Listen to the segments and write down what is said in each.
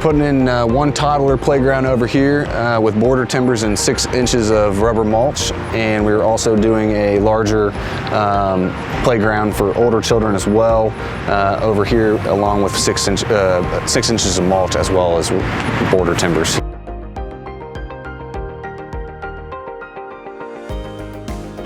putting in one toddler playground over here with border timbers and 6 inches of rubber mulch, and we're also doing a larger playground for older children as well over here, along with 6 inches of mulch as well as border timbers.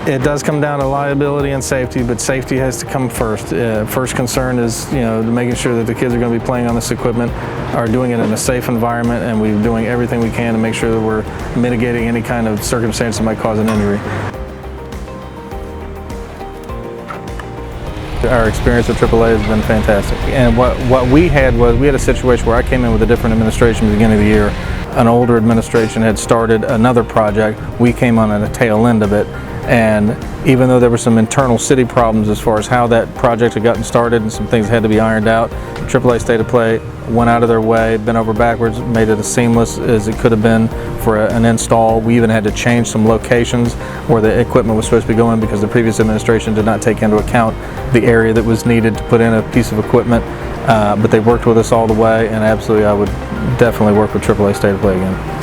It does come down to liability and safety, but safety has to come first. First concern is, making sure that the kids are going to be playing on this equipment are doing it in a safe environment, and we're doing everything we can to make sure that we're mitigating any kind of circumstance that might cause an injury. Our experience with AAA has been fantastic, and what we had was we had a situation where I came in with a different administration at the beginning of the year. An older administration had started another project. We came on at the tail end of it. And even though there were some internal city problems as far as how that project had gotten started and some things had to be ironed out, AAA State of Play went out of their way, bent over backwards, made it as seamless as it could have been for an install. We even had to change some locations where the equipment was supposed to be going because the previous administration did not take into account the area that was needed to put in a piece of equipment. But they worked with us all the way, and absolutely I would definitely work with AAA State of Play again.